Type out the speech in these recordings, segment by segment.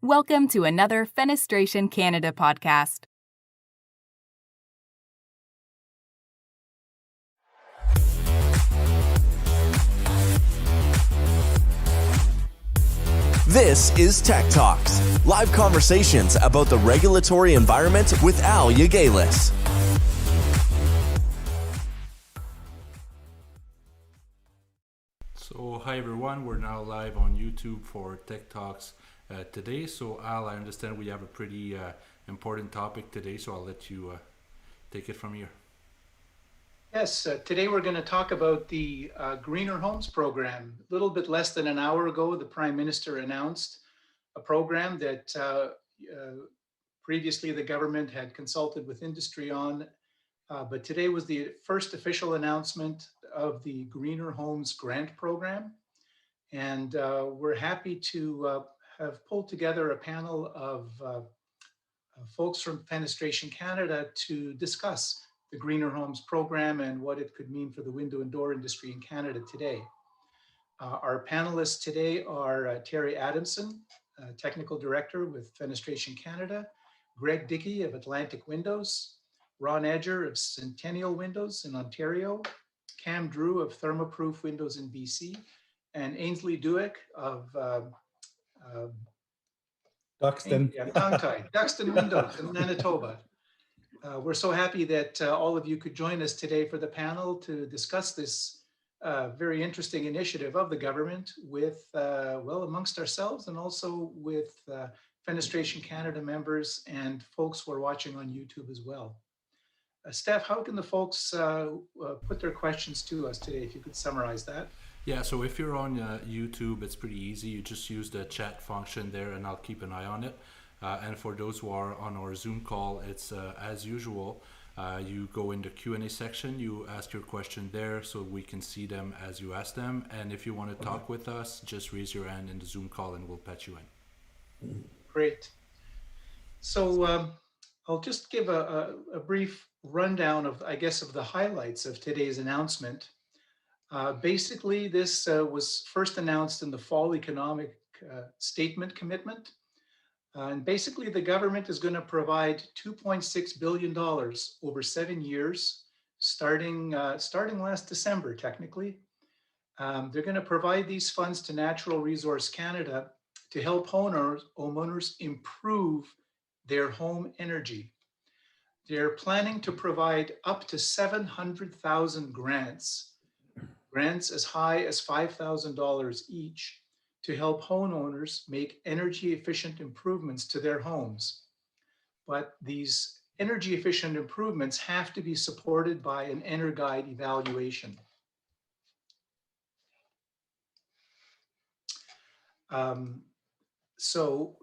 Welcome to another Fenestration Canada podcast. This is Tech Talks, live conversations about the regulatory environment with Jaugelis. So hi everyone, we're now live on YouTube for Tech Talks today. So Al, I understand we have a pretty important topic today, so I'll let you take it from here. Yes, today we're going to talk about the Greener Homes program. A little bit less than an hour ago, the Prime Minister announced a program that previously the government had consulted with industry on, but today was the first official announcement of the Greener Homes grant program. And we're happy to have pulled together a panel of folks from Fenestration Canada to discuss the Greener Homes program and what it could mean for the window and door industry in Canada today. Our panelists today are Terry Adamson, Technical Director with Fenestration Canada, Greg Dickie of Atlantic Windows, Ron Edger of Centennial Windows in Ontario, Cam Drew of Thermoproof Windows in BC, and Aynsley Dueck of Duxton. Duxton Windows in Manitoba. We're so happy that all of you could join us today for the panel to discuss this very interesting initiative of the government with, well, amongst ourselves and also with Fenestration Canada members and folks who are watching on YouTube as well. Steph, how can the folks put their questions to us today, if you could summarize that? Yeah, so if you're on YouTube, it's pretty easy. You just use the chat function there and I'll keep an eye on it. And for those who are on our Zoom call, it's as usual. You go in the Q&A section, you ask your question there so we can see them as you ask them. And if you want to talk with us, just raise your hand in the Zoom call and we'll patch you in. Great. So I'll just give a brief rundown of, I guess, of the highlights of today's announcement. Basically, this was first announced in the Fall Economic Statement Commitment. And basically, the government is going to provide $2.6 billion over 7 years, starting last December, technically. They're going to provide these funds to Natural Resource Canada to help homeowners improve their home energy. They're planning to provide up to 700,000 grants as high as $5,000 each, to help homeowners make energy efficient improvements to their homes. But these energy efficient improvements have to be supported by an EnerGuide evaluation. So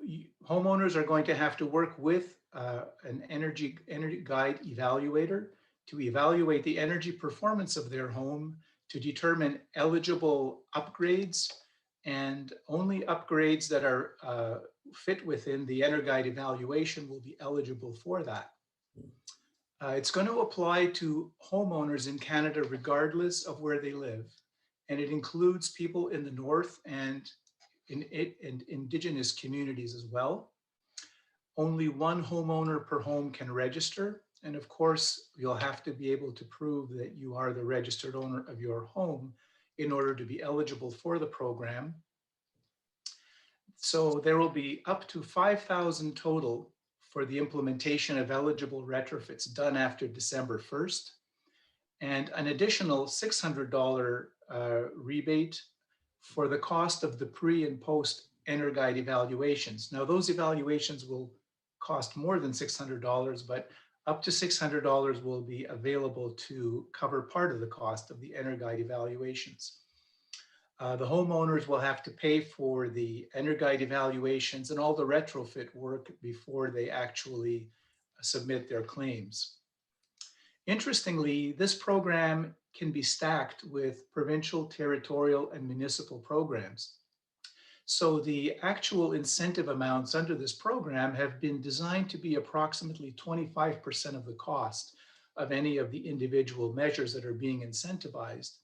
homeowners are going to have to work with an EnerGuide evaluator to evaluate the energy performance of their home, to determine eligible upgrades, and only upgrades that are fit within the EnerGuide evaluation will be eligible for that. It's going to apply to homeowners in Canada regardless of where they live, and it includes people in the North and in Indigenous communities as well. Only one homeowner per home can register, and of course, you'll have to be able to prove that you are the registered owner of your home in order to be eligible for the program. So there will be up to 5,000 total for the implementation of eligible retrofits done after December 1st, and an additional $600 rebate for the cost of the pre and post EnerGuide evaluations. Now, those evaluations will cost more than $600, but up to $600 will be available to cover part of the cost of the EnerGuide evaluations. The homeowners will have to pay for the EnerGuide evaluations and all the retrofit work before they actually submit their claims. Interestingly, this program can be stacked with provincial, territorial, and municipal programs. So the actual incentive amounts under this program have been designed to be approximately 25% of the cost of any of the individual measures that are being incentivized.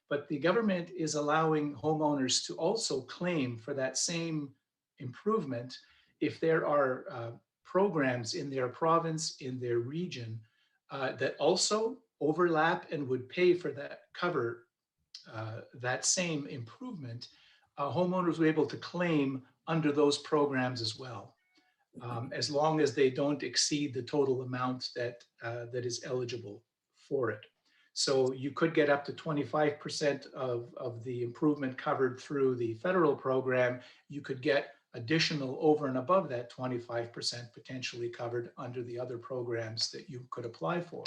But the government is allowing homeowners to also claim for that same improvement if there are programs in their province, in their region, that also overlap and would pay for that, cover that same improvement, homeowners will be able to claim under those programs as well, as long as they don't exceed the total amount that is eligible for it. So you could get up to 25% of the improvement covered through the federal program. You could get additional over and above that 25% potentially covered under the other programs that you could apply for.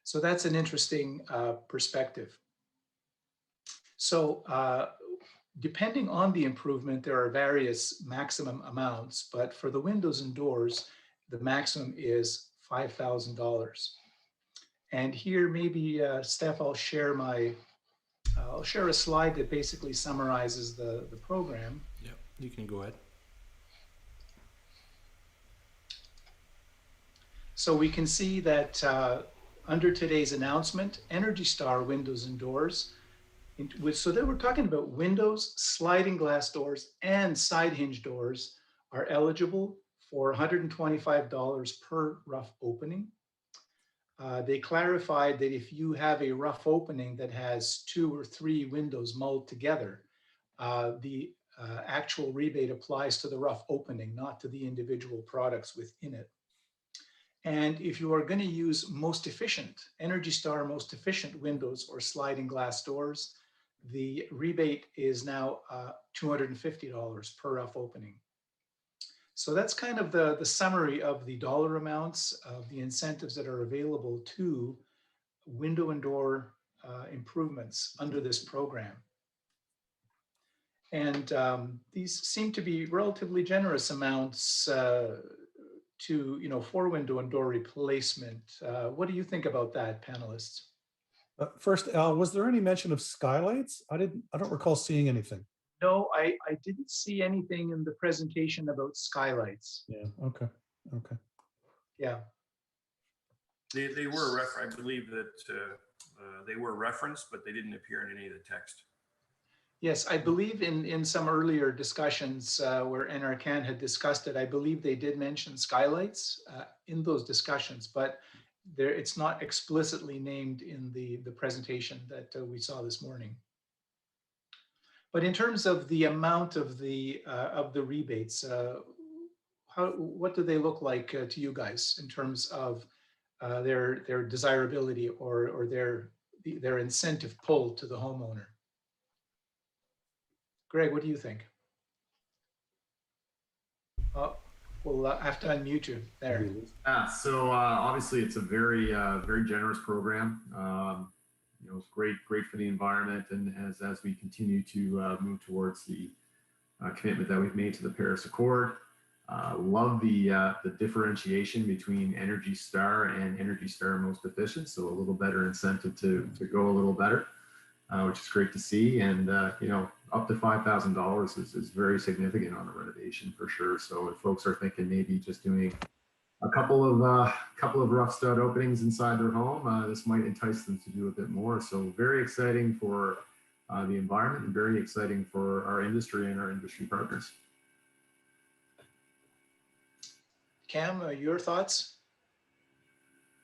So that's an interesting perspective. So depending on the improvement, there are various maximum amounts, but for the windows and doors, the maximum is $5,000. And here, maybe Steph, I'll share a slide that basically summarizes the program. Yep, you can go ahead. So we can see that under today's announcement, Energy Star windows and doors, so that we're talking about windows, sliding glass doors, and side hinge doors are eligible for $125 per rough opening. They clarified that if you have a rough opening that has 2 or 3 windows mulled together, the actual rebate applies to the rough opening, not to the individual products within it. And if you are going to use most efficient, Energy Star most efficient windows or sliding glass doors, the rebate is now $250 per rough opening. So that's kind of the summary of the dollar amounts of the incentives that are available to window and door improvements under this program. And these seem to be relatively generous amounts for window and door replacement. What do you think about that, panelists? First, Al, was there any mention of skylights? I don't recall seeing anything. No, I didn't see anything in the presentation about skylights. Yeah, okay. Yeah. They were I believe that they were referenced, but they didn't appear in any of the text. Yes, I believe in some earlier discussions where NRCan had discussed it, I believe they did mention skylights in those discussions, but it's not explicitly named in the presentation that we saw this morning. But in terms of the amount of the rebates, what do they look like to you guys in terms of their desirability or their incentive pull to the homeowner? Greg, what do you think? We'll have to unmute you there. So obviously it's a very generous program. It's great for the environment, and as we continue to move towards the commitment that we've made to the Paris Accord. Love the differentiation between Energy Star and Energy Star Most Efficient, so a little better incentive to go a little better, which is great to see. And up to $5,000 is very significant on a renovation for sure. So if folks are thinking maybe just doing a couple of rough stud openings inside their home, this might entice them to do a bit more. So very exciting for the environment and very exciting for our industry and our industry partners. Cam, your thoughts?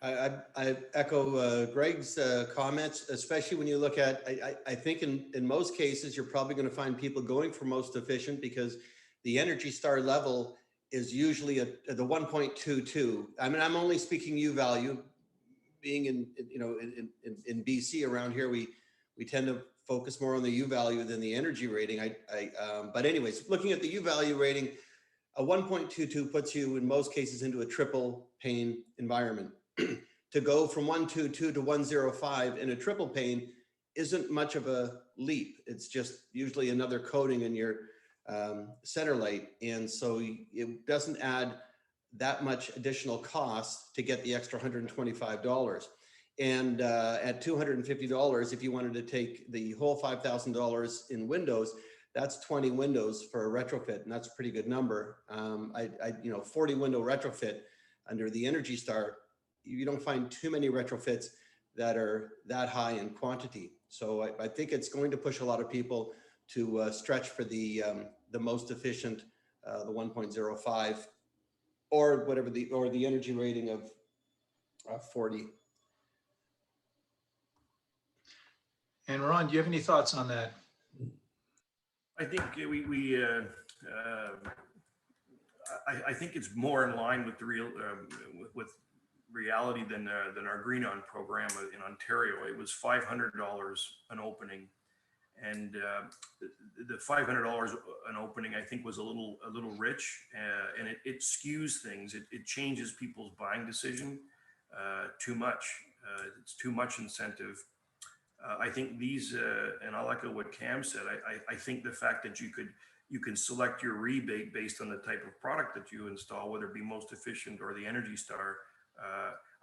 I echo Greg's comments, especially when you look at, I think in most cases, you're probably going to find people going for most efficient because the Energy Star level is usually at the 1.22. I mean, I'm only speaking U value. Being in BC around here, we tend to focus more on the U value than the energy rating. But anyways, looking at the U value rating, a 1.22 puts you in most cases into a triple pane environment. To go from 122 to 105 in a triple pane isn't much of a leap. It's just usually another coating in your center light. And so it doesn't add that much additional cost to get the extra $125. And at $250, if you wanted to take the whole $5,000 in windows, that's 20 windows for a retrofit, and that's a pretty good number. 40 window retrofit under the Energy Star, you don't find too many retrofits that are that high in quantity. So I think it's going to push a lot of people to stretch for the most efficient the 1.05 or whatever the energy rating of 40. And Ron, do you have any thoughts on that? I think I think it's more in line with the with reality than our Green On program in Ontario. It was $500 an opening, and the $500 an opening I think was a little rich, and it skews things. It changes people's buying decision too much. It's too much incentive. I think these, and I'll echo what Cam said. I think the fact that you can select your rebate based on the type of product that you install, whether it be most efficient or the Energy Star,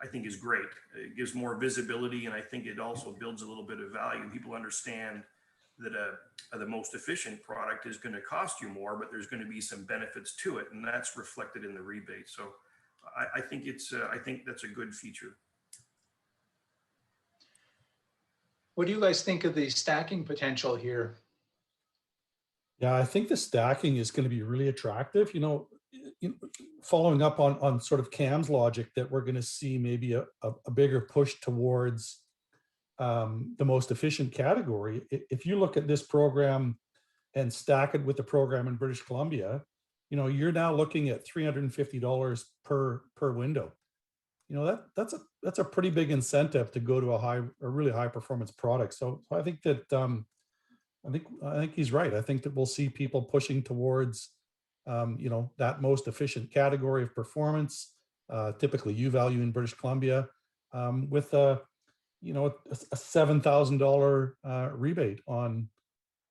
I think is great. It gives more visibility, and I think it also builds a little bit of value. People understand that the most efficient product is going to cost you more, but there's going to be some benefits to it, and that's reflected in the rebate. So I think I think that's a good feature. What do you guys think of the stacking potential here? Yeah, I think the stacking is going to be really attractive. Following up on sort of Cam's logic that we're going to see maybe a bigger push towards the most efficient category. If you look at this program and stack it with the program in British Columbia, you're now looking at $350 per window. That's a pretty big incentive to go to a really high performance product. So I think that I think he's right. I think that we'll see people pushing towards that most efficient category of performance, typically U-value in British Columbia, with a $7,000 rebate on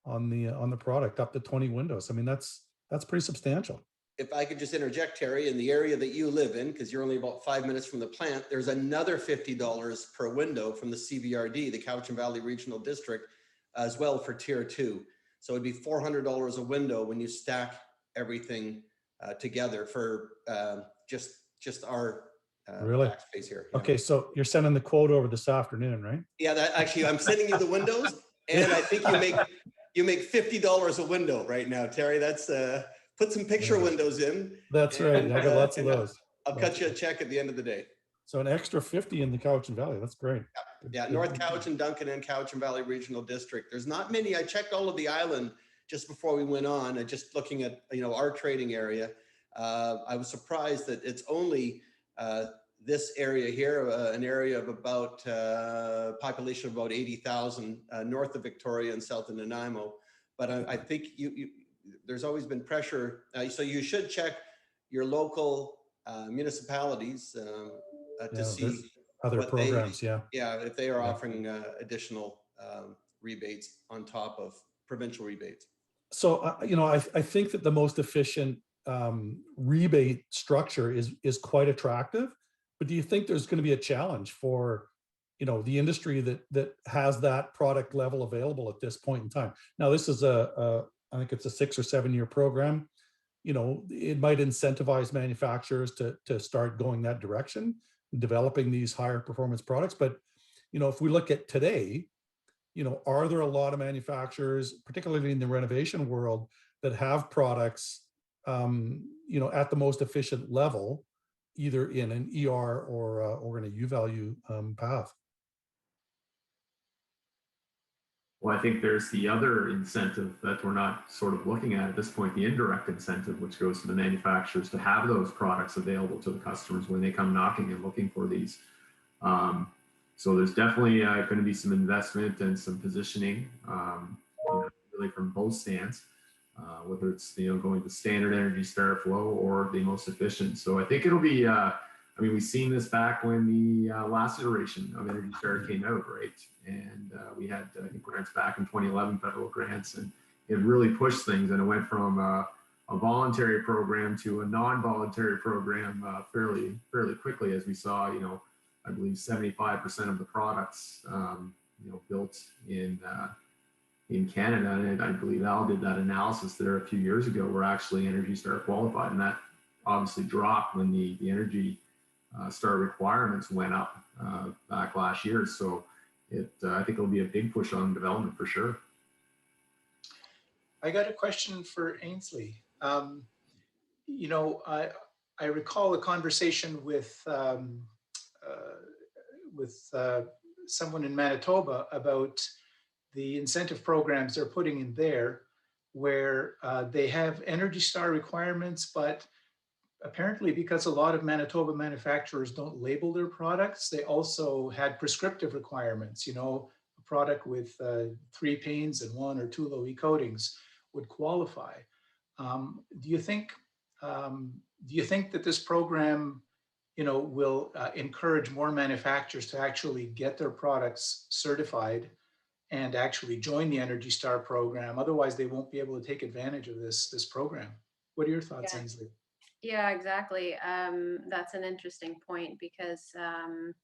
the product up to 20 windows. I mean, that's pretty substantial. If I could just interject, Terry, in the area that you live in, because you're only about 5 minutes from the plant, there's another $50 per window from the CVRD, the Cowichan Valley Regional District, as well for tier 2. So it'd be $400 a window when you stack everything together for just our really backspace here. Yeah. Okay, so you're sending the quote over this afternoon, right? Yeah, that actually I'm sending you the windows, and I think you make $50 a window right now, Terry. That's put some picture windows in. That's right. I got lots of those. I'll cut you a check at the end of the day. So an extra 50 in the Cowichan Valley. That's great. Yeah, North Cowichan, Duncan, and Cowichan Valley Regional District. There's not many. I checked all of the island just before we went on, and just looking at our trading area. I was surprised that it's only this area here, an area of about population of about 80,000 north of Victoria and south of Nanaimo. But I think there's always been pressure. So you should check your local municipalities to see other programs. If they are offering additional rebates on top of provincial rebates. So I think that the most efficient rebate structure is quite attractive. But do you think there's going to be a challenge for the industry that has that product level available at this point in time? Now, this is I think it's a 6 or 7 year program. It might incentivize manufacturers to start going that direction, developing these higher performance products. But if we look at today, are there a lot of manufacturers, particularly in the renovation world, that have products at the most efficient level, either in an ER or in a U-value path? Well, I think there's the other incentive that we're not sort of looking at this point, the indirect incentive, which goes to the manufacturers to have those products available to the customers when they come knocking and looking for these. So there's definitely going to be some investment and some positioning, really from both stands, whether it's going to standard Energy Star flow or the most efficient. So I think it'll be. We've seen this back when the last iteration of Energy Star came out, right? And we had grants back in 2011, federal grants, and it really pushed things. And it went from a voluntary program to a non-voluntary program fairly quickly, as we saw. I believe 75% of the products, built in Canada, and I believe Al did that analysis there a few years ago, were actually Energy Star qualified, and that obviously dropped when the Energy Star requirements went up back last year. So I think it'll be a big push on development for sure. I got a question for Aynsley. you know, I recall a conversation with someone in Manitoba about the incentive programs they're putting in there, where they have Energy Star requirements, but apparently because a lot of Manitoba manufacturers don't label their products, they also had prescriptive requirements. You know, a product with 3 panes and 1 or 2 low E coatings would qualify. Do you think that this program, you know, will encourage more manufacturers to actually get their products certified and actually join the Energy Star program? Otherwise, they won't be able to take advantage of this program. What are your thoughts, Yeah. Aynsley? Yeah, exactly. That's an interesting point because,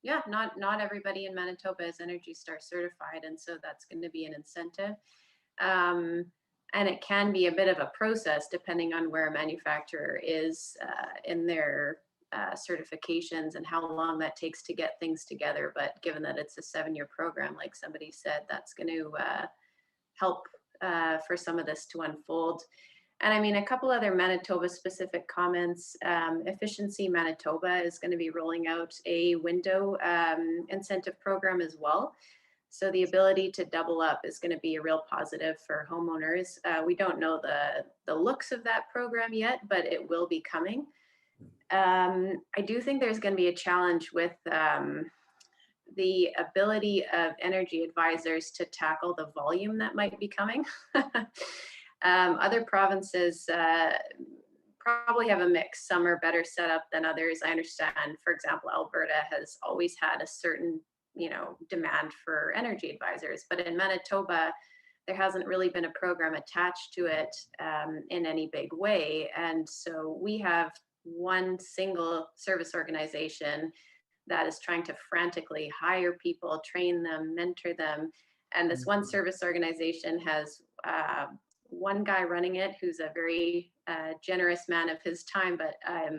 yeah, not everybody in Manitoba is Energy Star certified, and so that's going to be an incentive. And it can be a bit of a process depending on where a manufacturer is in their certifications and how long that takes to get things together. But given that it's a 7-year program, like somebody said, that's going to help for some of this to unfold. And I mean, a couple other Manitoba specific comments. Efficiency Manitoba is going to be rolling out a window incentive program as well. So the ability to double up is going to be a real positive for homeowners. We don't know the looks of that program yet, but it will be coming. I do think there's going to be a challenge with the ability of energy advisors to tackle the volume that might be coming. Other provinces probably have a mix. Some are better set up than others. I understand, for example, Alberta has always had a certain, you know, demand for energy advisors, but in Manitoba, there hasn't really been a program attached to it in any big way. And so we have one single service organization that is trying to frantically hire people, train them, mentor them. And this one service organization has one guy running it who's a very generous man of his time, but I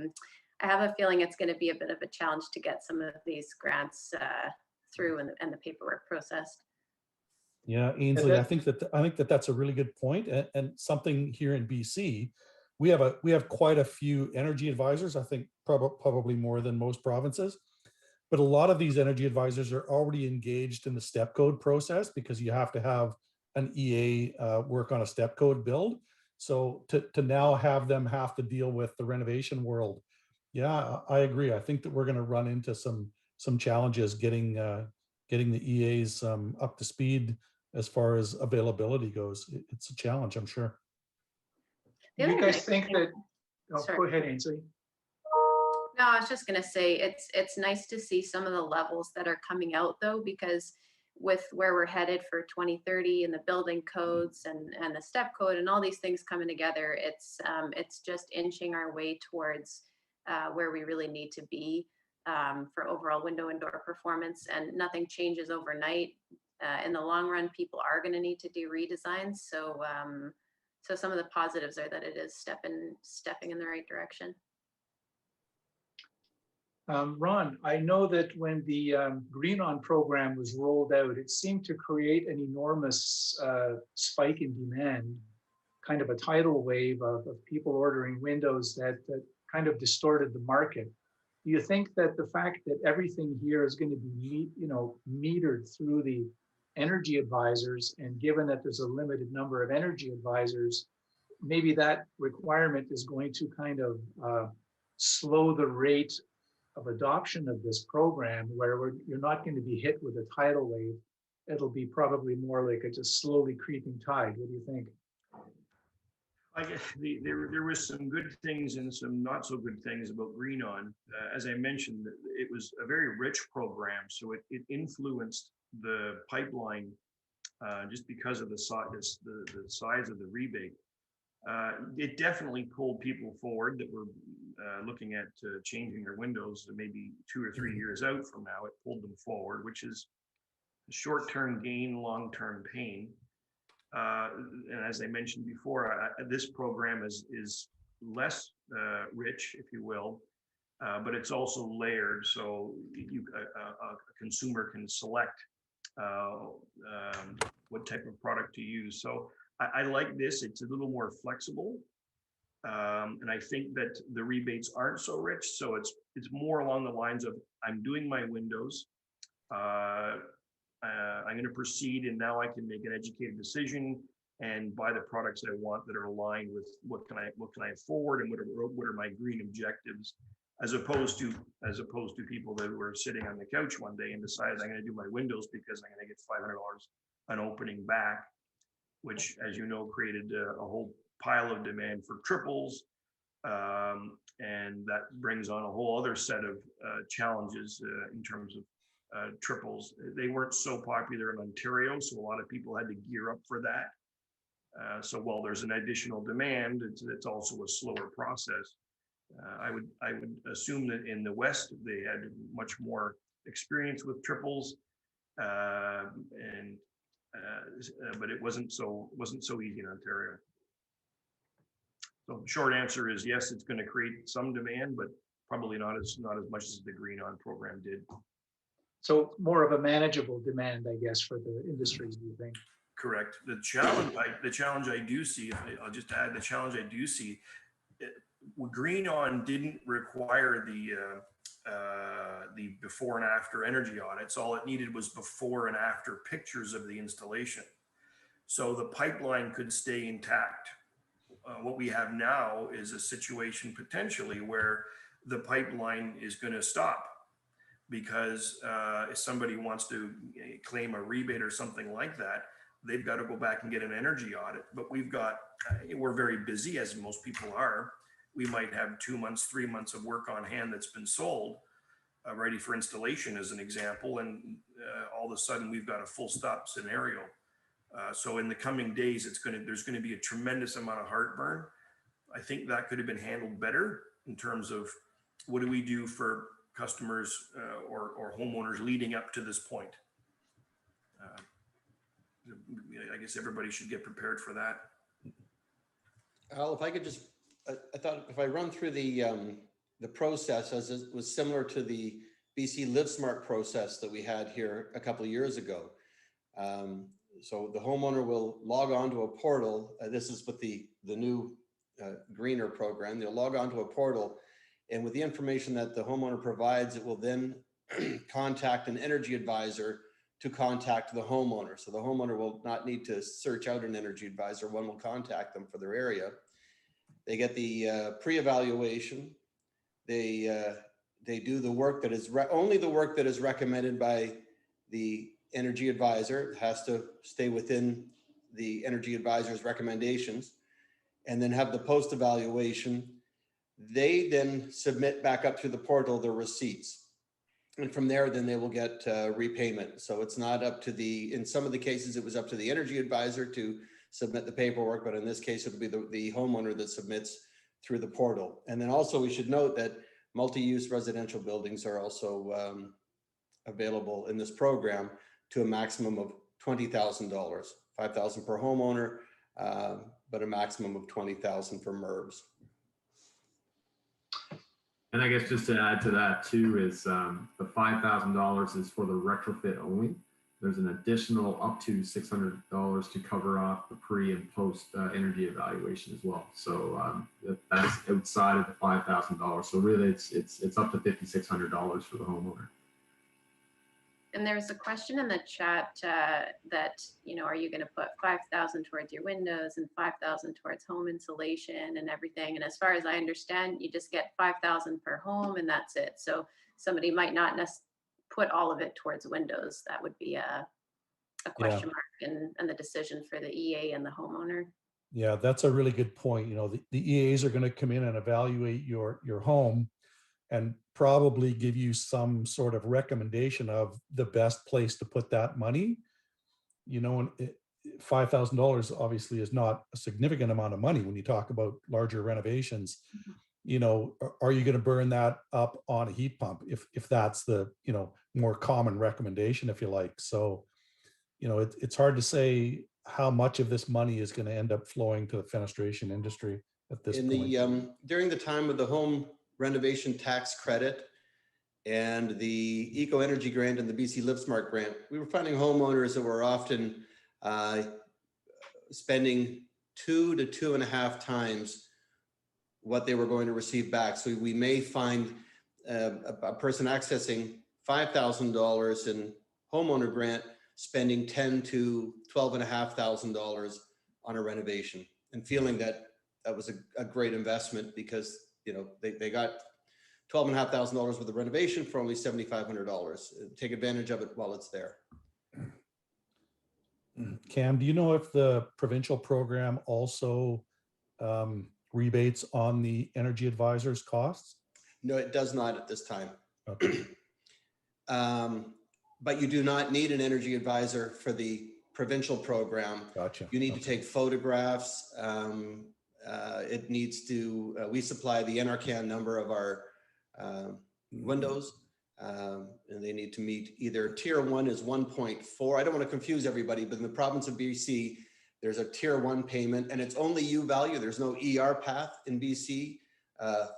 have a feeling it's going to be a bit of a challenge to get some of these grants through and the paperwork processed. Yeah, Aynsley, I think that that's a really good point, and something here in BC, we have quite a few energy advisors. I think probably more than most provinces, but a lot of these energy advisors are already engaged in the step code process because you have to have an EA work on a step code build. So to now have them have to deal with the renovation world, yeah, I agree. I think that we're going to run into some challenges getting the EAs up to speed as far as availability goes. It's a challenge, I'm sure. Do you guys think that? Oh, go ahead, Aynsley. No, I was just going to say it's nice to see some of the levels that are coming out though, because with where we're headed for 2030 and the building codes and the step code and all these things coming together, it's just inching our way towards where we really need to be for overall window and door performance, and nothing changes overnight. In the long run, people are going to need to do redesigns. So so some of the positives are that it is stepping in the right direction. Ron, I know that when the Green On program was rolled out, it seemed to create an enormous spike in demand, kind of a tidal wave of people ordering windows that kind of distorted the market. Do you think that the fact that everything here is going to be, metered through the energy advisors, and given that there's a limited number of energy advisors, maybe that requirement is going to kind of slow the rate of adoption of this program, where you're not going to be hit with a tidal wave? It'll be probably more like a just slowly creeping tide. What do you think? I guess there was some good things and some not so good things about Green On. As I mentioned, it was a very rich program, so it influenced the pipeline just because of the size of the rebate. It definitely pulled people forward that were looking at changing their windows maybe 2 or 3 years out from now. It pulled them forward, which is short-term gain, long-term pain. And as I mentioned before, this program is less rich, if you will, but it's also layered, so a consumer can select what type of product to use. So I like this. It's a little more flexible. And I think that the rebates aren't so rich. So it's more along the lines of, I'm doing my windows. I'm going to proceed, and now I can make an educated decision and buy the products I want that are aligned with what can I afford, and what are my green objectives, as opposed to people that were sitting on the couch one day and decided, I'm going to do my windows because I'm going to get $500 an opening back, which, as you know, created a whole pile of demand for triples. And that brings on a whole other set of challenges in terms of triples. They weren't so popular in Ontario, so a lot of people had to gear up for that. So while there's an additional demand, it's also a slower process. I would assume that in the West they had much more experience with triples, but it wasn't so easy in Ontario. So short answer is yes, it's going to create some demand, but probably not as much as the Green On program did. So more of a manageable demand, I guess, for the industries, do you think? Correct. The challenge I do see, I'll just add, the challenge I do see, Green On didn't require the before and after energy audits. All it needed was before and after pictures of the installation, so the pipeline could stay intact. What we have now is a situation potentially where the pipeline is going to stop because if somebody wants to claim a rebate or something like that, they've got to go back and get an energy audit. But we're very busy, as most people are. We might have 2 months, 3 months of work on hand that's been sold, ready for installation as an example. And all of a sudden we've got a full stop scenario. So in the coming days, there's going to be a tremendous amount of heartburn. I think that could have been handled better in terms of what do we do for customers or homeowners leading up to this point. I guess everybody should get prepared for that. Al, if I could just, I thought if I run through the process as it was similar to the BC Live Smart process that we had here a couple of years ago. So the homeowner will log on to a portal. This is with the new greener program. They'll log on to a portal, and with the information that the homeowner provides, it will then contact an energy advisor to contact the homeowner. So the homeowner will not need to search out an energy advisor. One will contact them for their area. They get the pre-evaluation. They do the work that is only the work that is recommended by the energy advisor. It has to stay within the energy advisor's recommendations, and then have the post evaluation. They then submit back up to the portal their receipts, and from there then they will get repayment. So it's not up to in some of the cases it was up to the energy advisor to submit the paperwork, but in this case it'll be the homeowner that submits through the portal. And then also we should note that multi-use residential buildings are also available in this program to a maximum of $20,000, $5,000 per homeowner, but a maximum of $20,000 for MERBs. And I guess just to add to that too is the $5,000 is for the retrofit only. There's an additional up to $600 to cover off the pre and post energy evaluation as well. So that's outside of the $5,000. So really it's up to $5,600 for the homeowner. And there's a question in the chat that, are you going to put $5,000 towards your windows and $5,000 towards home insulation and everything? And as far as I understand, you just get $5,000 per home and that's it. So somebody might not put all of it towards windows. That would be a question mark and the decision for the EA and the homeowner. Yeah, that's a really good point. The EAs are going to come in and evaluate your home and probably give you some sort of recommendation of the best place to put that money. And $5,000 obviously is not a significant amount of money when you talk about larger renovations. Are you going to burn that up on a heat pump if that's the more common recommendation, if you like? So it's hard to say how much of this money is going to end up flowing to the fenestration industry at this point. During the time of the home renovation tax credit and the Eco Energy Grant and the BC Live Smart Grant, we were finding homeowners that were often spending 2 to 2.5 times what they were going to receive back. So we may find a person accessing $5,000 in homeowner grant, spending $10,000 to $12,500 on a renovation, and feeling that that was a great investment because, you know, they got $12,500 worth of renovation for only $7,500. Take advantage of it while it's there. Cam, do you know if the provincial program also rebates on the energy advisor's costs? No, it does not at this time. Okay. But you do not need an energy advisor for the provincial program. Gotcha. You need to take photographs. It needs to, we supply the NRCan number of our windows, and they need to meet either tier 1 is 1.4. I don't want to confuse everybody, but in the province of BC, there's a tier 1 payment, and it's only U value. There's no ER path in BC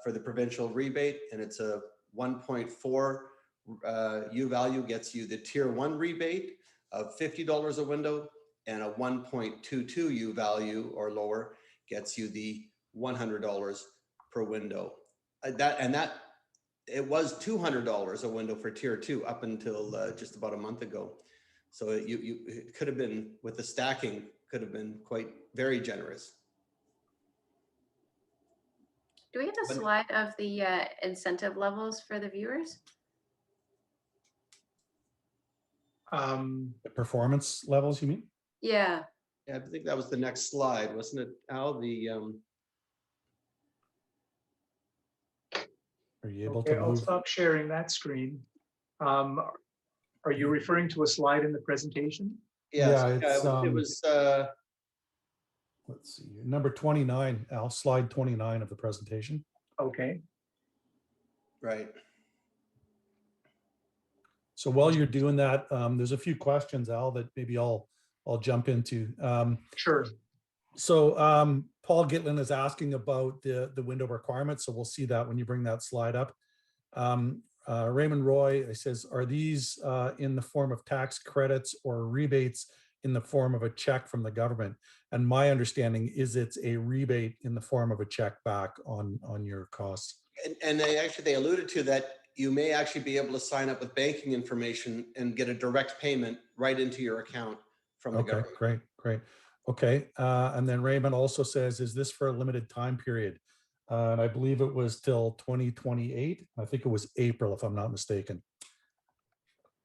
for the provincial rebate, and it's a 1.4 U value gets you the tier 1 rebate of $50 a window, and a 1.22 U value or lower gets you the $100 per window. It was $200 a window for tier 2 up until just about a month ago. So it could have been, with the stacking, could have been very generous. Do we have a slide of the incentive levels for the viewers? The performance levels, you mean? Yeah. Yeah, I think that was the next slide, wasn't it, Al? Are you able Okay, to I'll move? stop sharing that screen. Are you referring to a slide in the presentation? Yes, Yeah, it's, it was. Let's see, number 29, Al, slide 29 of the presentation. Okay. Right. So while you're doing that, there's a few questions, Al, that maybe I'll jump into. Sure. So Paul Gitlin is asking about the window requirements. So we'll see that when you bring that slide up. Raymond Roy says, are these in the form of tax credits or rebates in the form of a check from the government? And my understanding is it's a rebate in the form of a check back on your costs. And they alluded to that you may actually be able to sign up with banking information and get a direct payment right into your account from the government. Great. Okay, and then Raymond also says, is this for a limited time period? And I believe it was till 2028. I think it was April, if I'm not mistaken.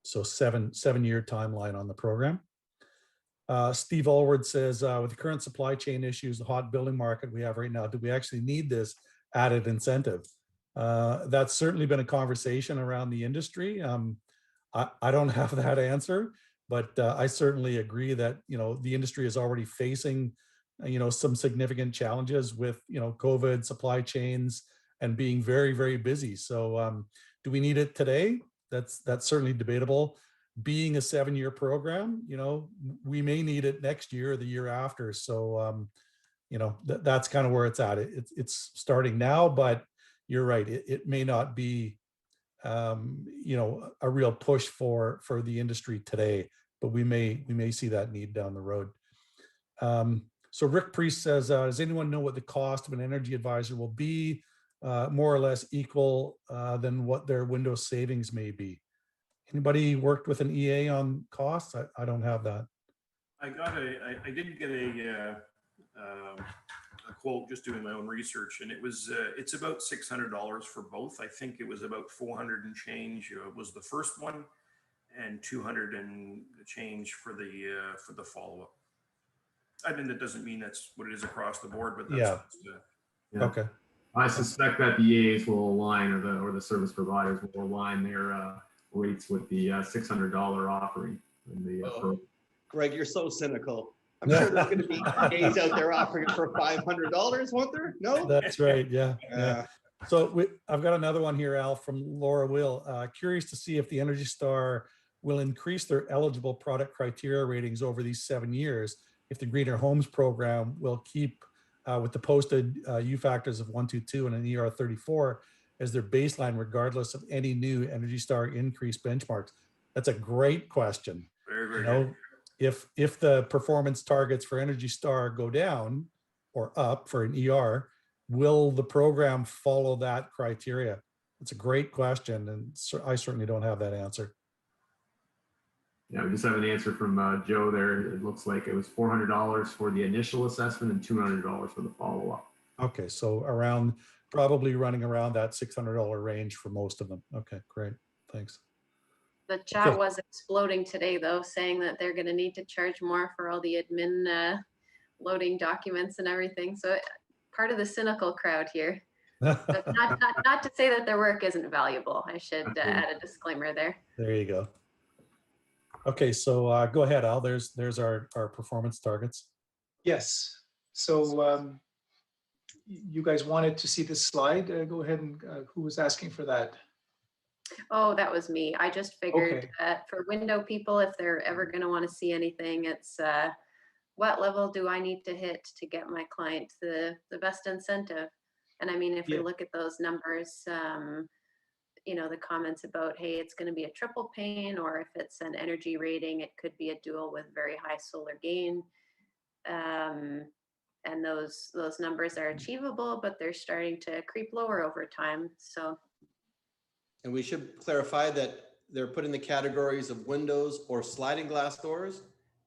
So seven-year timeline on the program. Steve Allward says, with the current supply chain issues, the hot building market we have right now, do we actually need this added incentive? That's certainly been a conversation around the industry. I don't have that answer, but I certainly agree that, the industry is already facing, some significant challenges with, COVID, supply chains, and being very, very busy. So do we need it today? That's certainly debatable. Being a 7-year program, we may need it next year or the year after. So, that's kind of where it's at. It's starting now, but you're right. It may not be, a real push for the industry today, but we may see that need down the road. So Rick Priest says, does anyone know what the cost of an energy advisor will be, more or less equal than what their window savings may be? Anybody worked with an EA on costs? I don't have that. I did get a quote just doing my own research, and it's about $600 for both. I think it was about 400 and change was the first one, and 200 and change for the follow-up. I mean, that doesn't mean that's what it is across the board, but that's yeah. Okay. I suspect that the EAs will align, or the service providers will align their rates with the $600 offering in the program. Greg, you're so cynical. I'm sure there's going to be EAs out there offering it for $500, won't there? No? That's right. Yeah. So I've got another one here, Al, from Laura Will. Curious to see if the Energy Star will increase their eligible product criteria ratings over these 7 years, if the Greener Homes program will keep with the posted U factors of 122 and an ER 34 as their baseline, regardless of any new Energy Star increase benchmarks. That's a great question. Very good. If the performance targets for Energy Star go down or up for an ER, will the program follow that criteria? It's a great question, and I certainly don't have that answer. Yeah, we just have an answer from Joe there. It looks like it was $400 for the initial assessment and $200 for the follow-up. Okay, so around, probably running around that $600 range for most of them. Okay, great, thanks. The chat Okay. was exploding today, though, saying that they're going to need to charge more for all the admin loading documents and everything. So part of the cynical crowd here. But not to say that their work isn't valuable. I should add a disclaimer there. There you go. Okay, so go ahead, Al. There's our performance targets. Yes. So you guys wanted to see this slide. Go ahead, and who was asking for that? Oh, that was me. I just figured Okay. for window people, if they're ever going to want to see anything, it's what level do I need to hit to get my client the best incentive? And I mean, if we look at those numbers, you know, the comments about, hey, it's going to be a triple pane, or if it's an energy rating, it could be a dual with very high solar gain. And those numbers are achievable, but they're starting to creep lower over time. So. And we should clarify that they're put in the categories of windows or sliding glass doors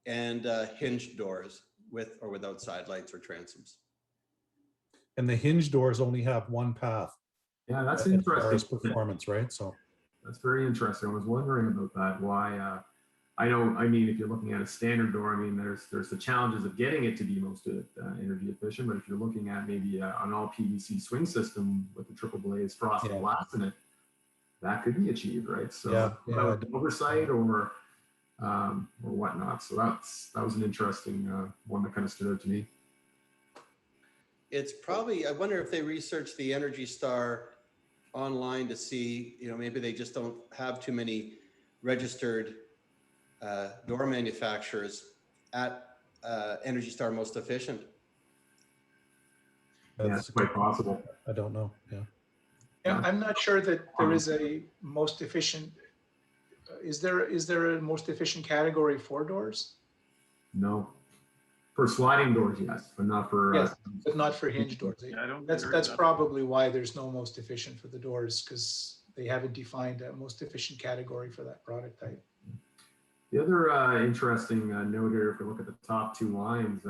and hinged doors with or without side lights or transoms. And the hinge doors only have one path. Yeah, that's as far interesting. as performance, right? So that's very interesting. I was wondering about that. Why? I mean, if you're looking at a standard door, I mean, there's the challenges of getting it to be most energy efficient. But if you're looking at maybe an all PVC swing system with the triple glazed frosted glass in it, that could be achieved, right? So without oversight or whatnot. So that was an interesting one that kind of stood out to me. It's probably, I wonder if they researched the Energy Star online to see, you know, maybe they just don't have too many registered door manufacturers at Energy Star Most Efficient. That's quite possible. I don't know. Yeah, I'm not sure that there is a most efficient. Is there a most efficient category for doors? No. For sliding doors, yes, but not for yes, but not for hinge doors. Yeah, I don't. That's probably why there's no most efficient for the doors, because they haven't defined a most efficient category for that product type. The other interesting note here, if we look at the top two lines,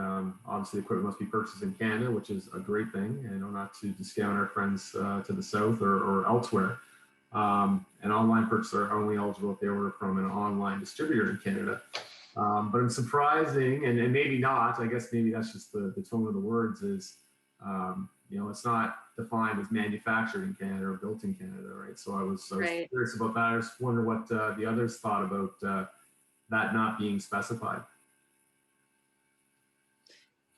obviously the equipment must be purchased in Canada, which is a great thing. You know, not to discount our friends to the south or elsewhere. And online purchases are only eligible if they order from an online distributor in Canada. But it's surprising, and maybe not, I guess maybe that's just the tone of the words is, you know, it's not defined as manufactured in Canada or built in Canada, right? So I was curious about that. I just wonder what the others thought about that not being specified.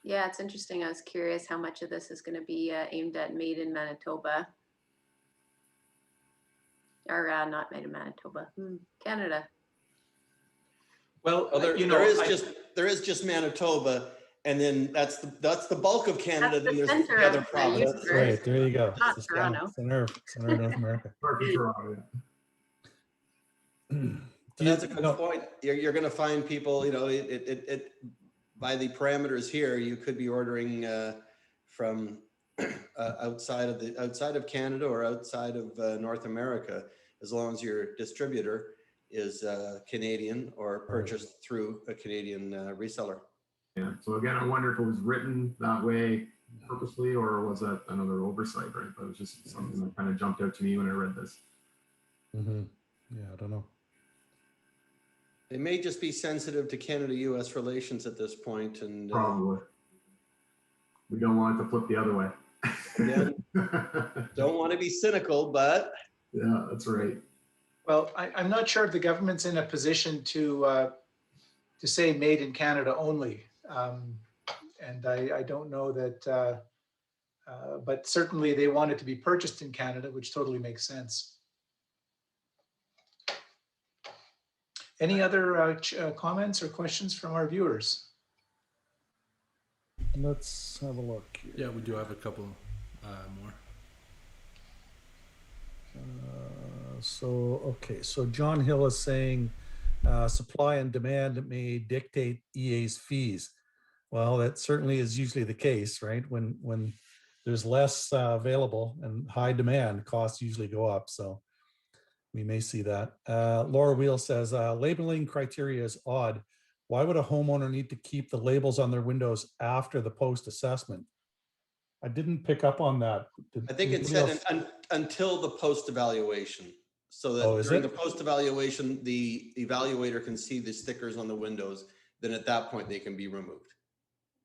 Yeah, it's interesting. I was curious how much of this is going to be aimed at made in Manitoba. Or not made in Manitoba, Canada. Well, you know, there is just Manitoba, and then that's the bulk of Canada. Then there's the other provinces. That's right. There you go. Not Toronto. Center of North America. That's a good point. You're going to find people. You know, by the parameters here, you could be ordering from outside of Canada or outside of North America, as long as your distributor is Canadian or purchased through a Canadian reseller. Yeah. So again, I wonder if it was written that way purposely, or was that another oversight, right? But it was just something that kind of jumped out to me when I read this. Yeah, I don't know. They may just be sensitive to Canada-U.S. relations at this point, and probably we don't want it to flip the other way. Don't want to be cynical, but yeah, that's right. Well, I'm not sure if the government's in a position to say made in Canada only. And I don't know that, but certainly they want it to be purchased in Canada, which totally makes sense. Any other comments or questions from our viewers? Let's have a look here. Yeah, we do have a couple more. So John Hill is saying supply and demand may dictate EA's fees. Well, that certainly is usually the case, right? When there's less available and high demand, costs usually go up. So we may see that. Laura Wheel says, labeling criteria is odd. Why would a homeowner need to keep the labels on their windows after the post assessment? I didn't pick up on that. I think it said until the post evaluation. So that during the post evaluation, the evaluator can see the stickers on the windows. Then at that point, they can be removed.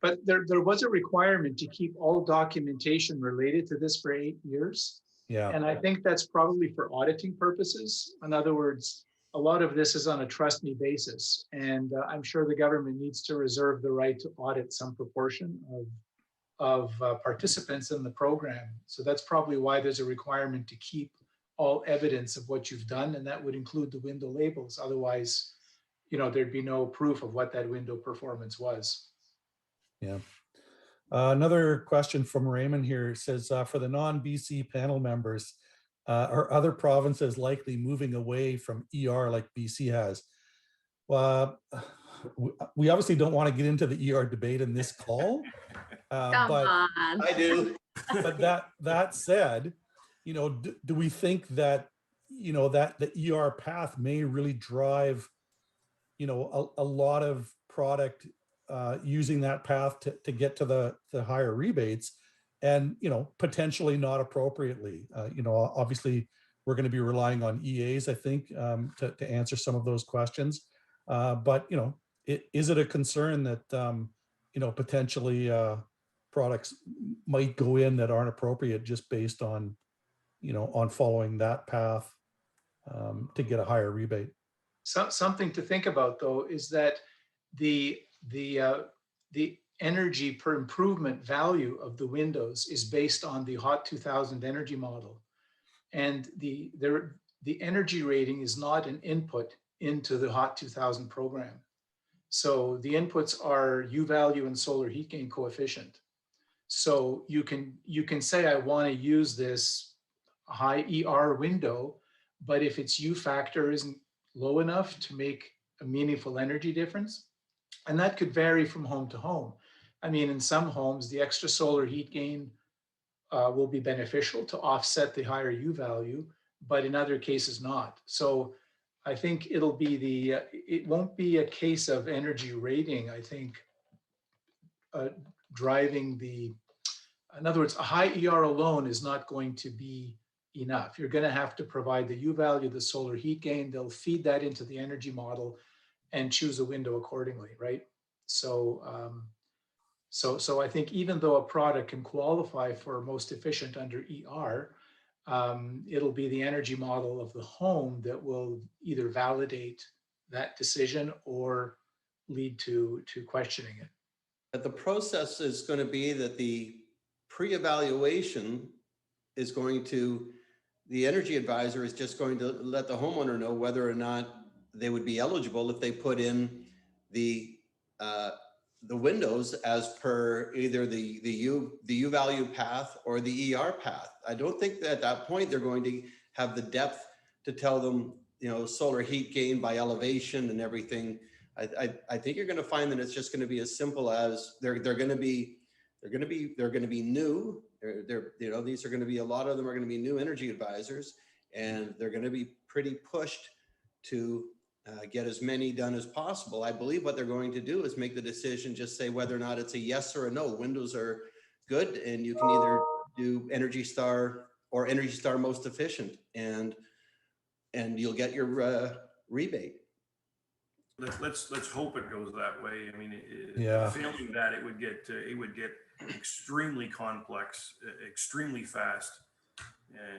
But there was a requirement to keep all documentation related to this for 8 years. Yeah. And I think that's probably for auditing purposes. In other words, a lot of this is on a trust me basis. And I'm sure the government needs to reserve the right to audit some proportion of participants in the program. So that's probably why there's a requirement to keep all evidence of what you've done. And that would include the window labels. Otherwise, there'd be no proof of what that window performance was. Yeah. Another question from Raymond here says, for the non-BC panel members, are other provinces likely moving away from ER like BC has? Well, we obviously don't want to get into the ER debate in this call. Come on. I do. But that said, do we think that, that the ER path may really drive, a lot of product using that path to get to the higher rebates and, potentially not appropriately. Obviously we're going to be relying on EAs, I think, to answer some of those questions. But, is it a concern that, potentially products might go in that aren't appropriate just based on, on following that path to get a higher rebate? Something to think about, though, is that the energy per improvement value of the windows is based on the HOT 2000 energy model, and the energy rating is not an input into the HOT 2000 program. So the inputs are U value and solar heat gain coefficient. So you can say, I want to use this high ER window, but if its U factor isn't low enough to make a meaningful energy difference, and that could vary from home to home. I mean, in some homes, the extra solar heat gain will be beneficial to offset the higher U value, but in other cases not. So I think it won't be a case of energy rating, I think, driving in other words, a high ER alone is not going to be enough. You're going to have to provide the U value, the solar heat gain. They'll feed that into the energy model and choose a window accordingly, right? So, so I think even though a product can qualify for most efficient under ER, it'll be the energy model of the home that will either validate that decision or lead to questioning it. But the process is going to be that the pre-evaluation is going to, the energy advisor is just going to let the homeowner know whether or not they would be eligible if they put in the windows as per either the U value path or the ER path. I don't think that at that point they're going to have the depth to tell them, solar heat gain by elevation and everything. I think you're going to find that it's just going to be as simple as they're going to be new. These are going to be, a lot of them are going to be new energy advisors, and they're going to be pretty pushed to get as many done as possible. I believe what they're going to do is make the decision, just say whether or not it's a yes or a no. Windows are good, and you can either do Energy Star or Energy Star most efficient, and you'll get your rebate. Let's hope it goes that way. I mean, Yeah. Failing that, it would get extremely complex, extremely fast.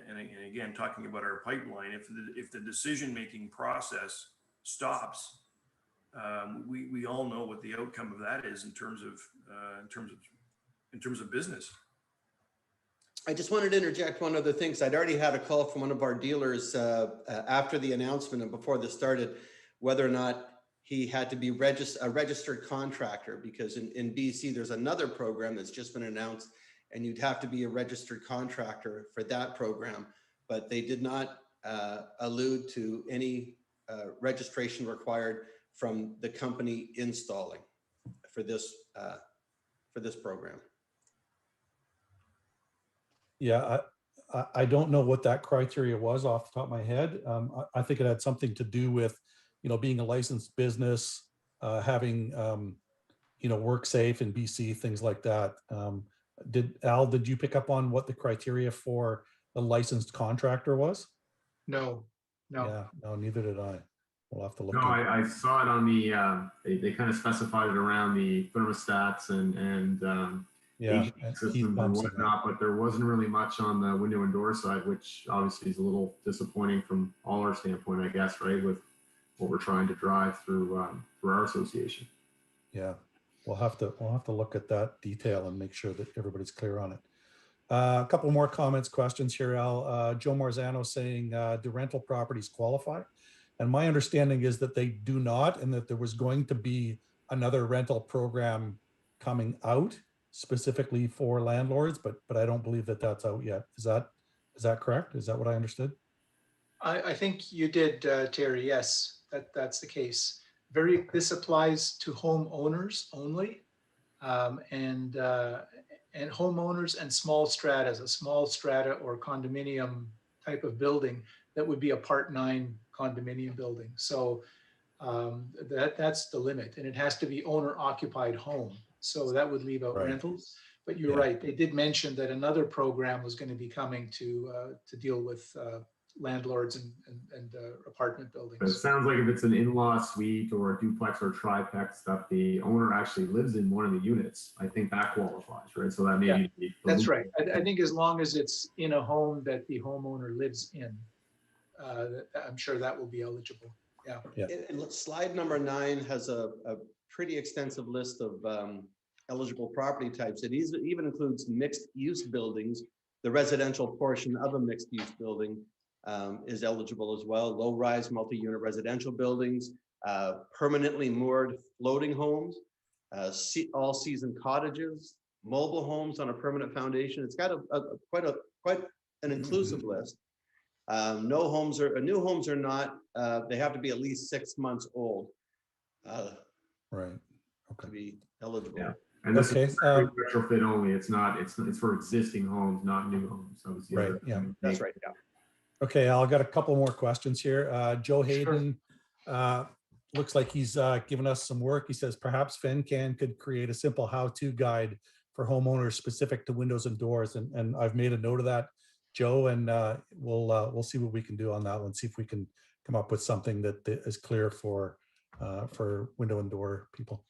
And again, talking about our pipeline, if the decision-making process stops, we all know what the outcome of that is in terms of business. I just wanted to interject one other thing. So I'd already had a call from one of our dealers after the announcement and before this started, whether or not he had to be a registered contractor, because in BC, there's another program that's just been announced, and you'd have to be a registered contractor for that program. But they did not allude to any registration required from the company installing for this program. Yeah, I don't know what that criteria was off the top of my head. I think it had something to do with, being a licensed business, having, work safe in BC, things like that. Did you pick up on what the criteria for a licensed contractor was? No, no. Yeah, no, neither did I. We'll have to look No, into it. I saw it on the, they kind of specified it around the thermostats and Yeah, HVAC and heat systems and pumps and whatnot, but there wasn't really much on the window and door side, which obviously is a little disappointing from all our standpoint, I guess, right, with what we're trying to drive through our association. Yeah, we'll have to look at that detail and make sure that everybody's clear on it. A couple more comments, questions here, Al. Joe Marzano saying, do rental properties qualify? And my understanding is that they do not, and that there was going to be another rental program coming out specifically for landlords, but I don't believe that that's out yet. Is that correct? Is that what I understood? I think you did, Terry. Yes, that's the case. This applies to homeowners only, and homeowners and small stratas, a small strata or condominium type of building that would be a Part 9 condominium building. So that's the limit, and it has to be owner occupied home. So that would leave out Right. rentals. But you're right. They did mention that another program was going to be coming to deal with landlords and apartment But it buildings. sounds like if it's an in-law suite or a duplex or triplex that the owner actually lives in one of the units, I think that qualifies, right? So that may be. That's right. I think as long as it's in a home that the homeowner lives in, I'm sure that will be eligible. Yeah. And slide number 9 has a pretty extensive list of eligible property types. It even includes mixed use buildings. The residential portion of a mixed use building is eligible as well. Low rise multi-unit residential buildings, permanently moored floating homes, all season cottages, mobile homes on a permanent foundation. It's got quite an inclusive list. New homes are not, they have to be at least 6 months old Right. Okay. to be eligible. Yeah. And this is retrofit only. It's for existing homes, not new homes. So right. Yeah. That's right. Yeah. Okay, I'll got a couple more questions here. Joe Hayden, looks like he's given us some work. He says perhaps FenCan could create a simple how-to guide for homeowners specific to windows and doors, and I've made a note of that, Joe, and we'll see what we can do on that one. See if we can come up with something that is clear for window and door people.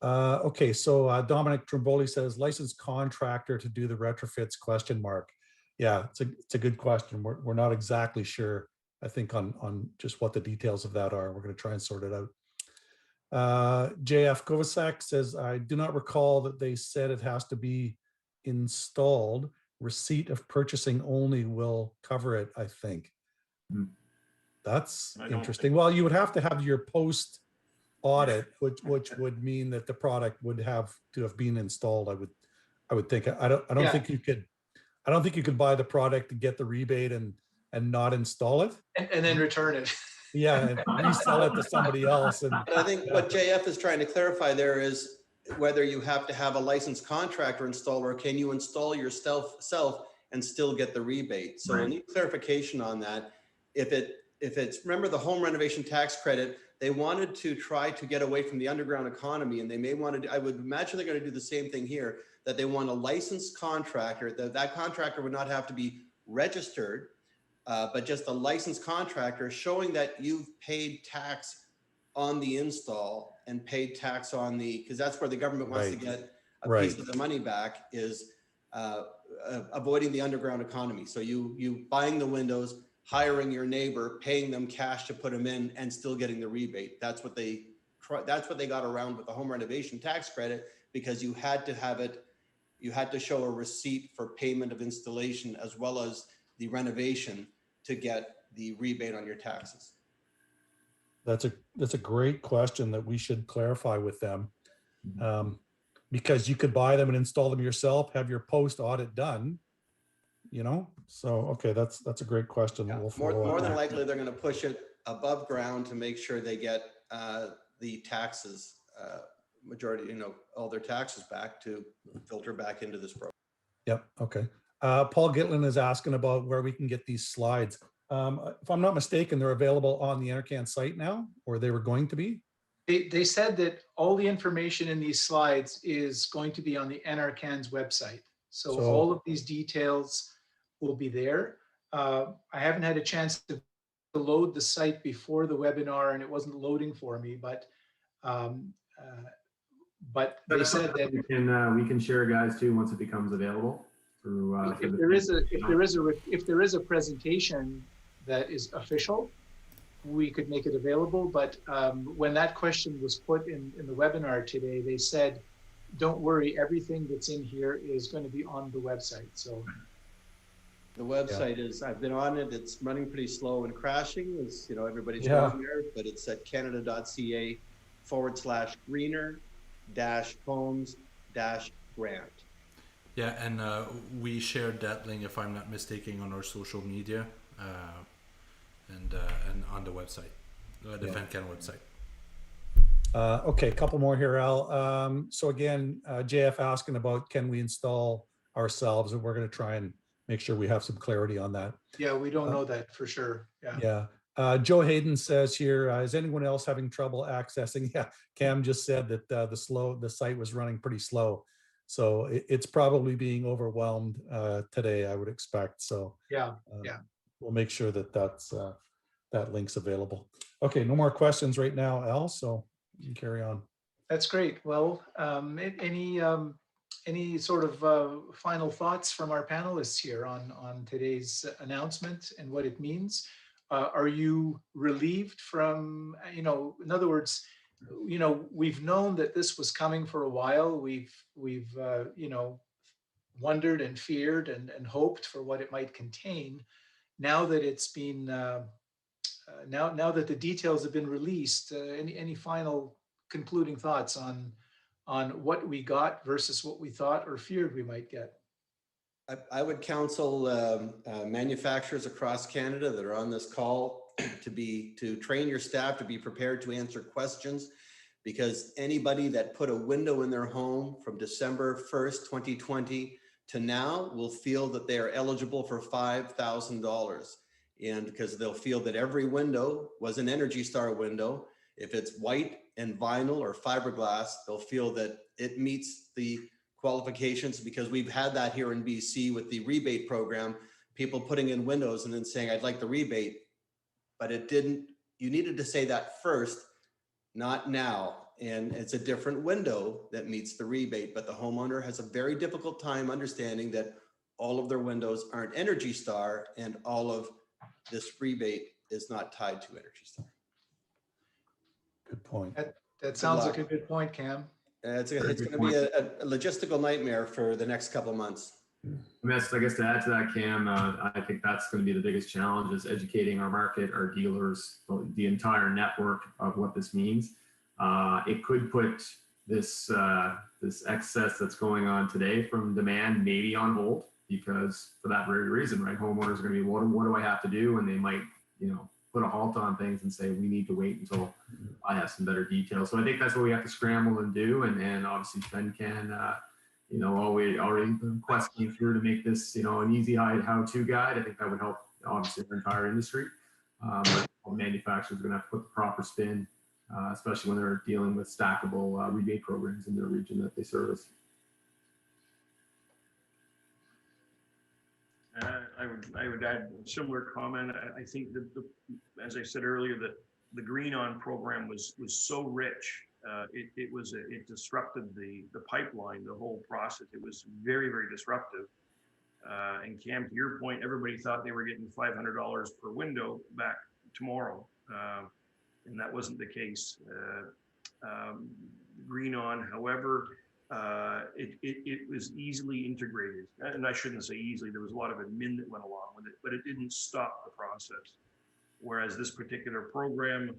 Okay, so Dominic Trimboli says licensed contractor to do the retrofits ? Yeah, it's a good question. We're not exactly sure, I think, on just what the details of that are. We're going to try and sort it out. JF Kovasak says, I do not recall that they said it has to be installed. Receipt of purchasing only will cover it, I think. That's interesting. Well, you would have to have your post audit, which would mean that the product would have to have been installed. I would think. I don't think you could. I don't think you could buy the product and get the rebate and not install it. And then return it. Yeah, and resell it to somebody else. And I think what JF is trying to clarify there is whether you have to have a licensed contractor install, or can you install yourself and still get the rebate. So I need clarification on that. If it's, remember the home renovation tax credit, they wanted to try to get away from the underground economy, and they may want to, I would imagine they're going to do the same thing here, that they want a licensed contractor, that contractor would not have to be registered, but just a licensed contractor showing that you've paid tax on the install and paid tax on the, because that's where the government wants to get a piece of the money back, is avoiding the underground economy. So you buying the windows, hiring your neighbor, paying them cash to put them in, and still getting the rebate. That's what they got around with the home renovation tax credit, because you had to have it, you had to show a receipt for payment of installation as well as the renovation to get the rebate on your taxes. That's a great question that we should clarify with them, because you could buy them and install them yourself, have your post audit done, So okay, that's a great question. Yeah. We'll more than likely, they're going to push it above ground to make sure they get the taxes, majority, all their taxes back to filter back into this program. Yep. Okay. Paul Gitlin is asking about where we can get these slides. If I'm not mistaken, they're available on the NRCan site now, or they were going to be. They said that all the information in these slides is going to be on the NRCan's website. So all of these details will be there. I haven't had a chance to load the site before the webinar, and it wasn't loading for me, but they said that we can share, guys, too, once it becomes available. Through, if there is a presentation that is official, we could make it available. But when that question was put in the webinar today, they said, don't worry, everything that's in here is going to be on the website. So the website is, I've been on it, it's running pretty slow and crashing, as you know, everybody's going there, but it's at canada.ca/greener-homes-grant. Yeah, and we shared that link, if I'm not mistaken, on our social media and on the website, the Fenestration website. Okay, a couple more here, Al. So again, JF asking about, can we install ourselves? And we're going to try and make sure we have some clarity on that. yeah, we don't know that for sure. Yeah. Joe Hayden says here, is anyone else having trouble accessing? Yeah, Cam just said that the site was running pretty slow. So it's probably being overwhelmed today, I would expect. So we'll make sure that that link's available. Okay, no more questions right now, Al, so you can carry on. That's great. Well, any sort of final thoughts from our panelists here on today's announcement and what it means? Are you relieved from, in other words, we've known that this was coming for a while. We've wondered and feared and hoped for what it might contain. Now that it's been, now that the details have been released, any final concluding thoughts on what we got versus what we thought or feared we might get? I would counsel manufacturers across Canada that are on this call to train your staff to be prepared to answer questions, because anybody that put a window in their home from December 1st, 2020 to now will feel that they are eligible for $5,000. And because they'll feel that every window was an Energy Star window. If it's white and vinyl or fiberglass, they'll feel that it meets the qualifications, because we've had that here in BC with the rebate program, people putting in windows and then saying, I'd like the rebate, but it didn't, you needed to say that first, not now. And it's a different window that meets the rebate, but the homeowner has a very difficult time understanding that all of their windows aren't Energy Star and all of this rebate is not tied to Energy Star. Good point. That sounds like a good point, Cam. It's going to be a logistical nightmare for the next couple of months. I guess to add to that, Cam, I think that's going to be the biggest challenge, is educating our market, our dealers, the entire network of what this means. It could put this excess that's going on today from demand maybe on hold, because for that very reason, right? Homeowners are going to be, what do I have to do? And they might, put a halt on things and say, we need to wait until I have some better details. So I think that's what we have to scramble and do. And obviously Fenestration, already request came through to make this, an easy how-to guide. I think that would help, obviously, our entire industry. But manufacturers are going to have to put the proper spin, especially when they're dealing with stackable rebate programs in their region that they service. I would add a similar comment. I think that as I said earlier, that the Green On program was so rich. It disrupted the pipeline, the whole process. It was very, very disruptive. And Cam, to your point, everybody thought they were getting $500 per window back tomorrow, and that wasn't the case. Green On, however, it was easily integrated, and I shouldn't say easily. There was a lot of admin that went along with it, but it didn't stop the process. Whereas this particular program,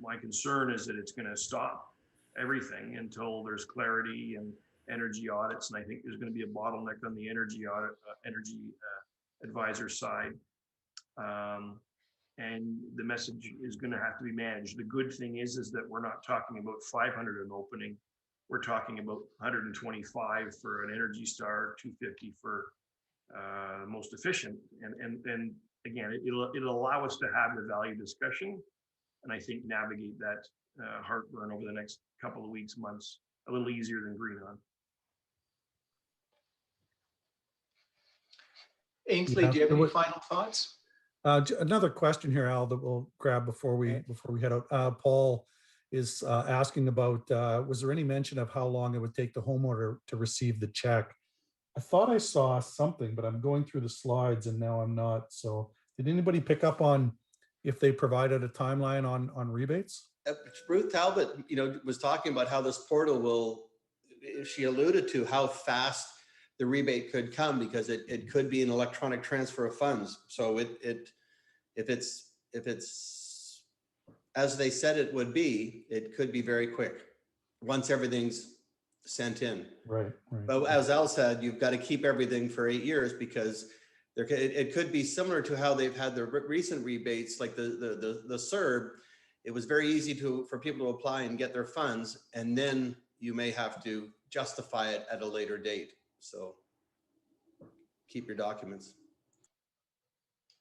my concern is that it's going to stop everything until there's clarity and energy audits, and I think there's going to be a bottleneck on the energy audit, advisor side. And the message is going to have to be managed. The good thing is that we're not talking about 500 an opening. we're talking about 125 for an Energy Star, 250 for most efficient. And again, it'll allow us to have the value discussion, and I think navigate that heartburn over the next couple of weeks, months, a little easier than green on. Ainsley, do you have any final thoughts? Another question here, Al, that we'll grab before we head out. Paul is asking about, was there any mention of how long it would take the homeowner to receive the check? I thought I saw something, but I'm going through the slides and now I'm not. So did anybody pick up on if they provided a timeline on rebates? Ruth Talbot, was talking about how this portal will, she alluded to how fast the rebate could come, because it could be an electronic transfer of funds. So if it's as they said it would be, it could be very quick once everything's sent in. Right. But as Al said, you've got to keep everything for 8 years, because it could be similar to how they've had the recent rebates, like the CERB. It was very easy for people to apply and get their funds, and then you may have to justify it at a later date. So keep your documents.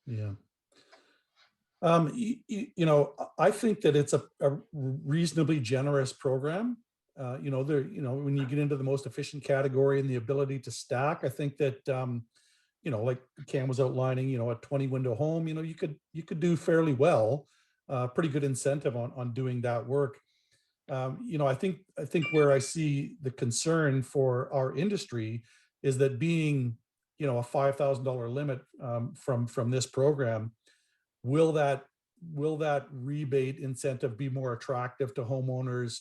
Yeah. I think that it's a reasonably generous program. When you get into the most efficient category and the ability to stack, I think that, like Cam was outlining, a 20 window home, you could do fairly well, pretty good incentive on doing that work. I think where I see the concern for our industry is that being, a $5,000 limit from this program, will that rebate incentive be more attractive to homeowners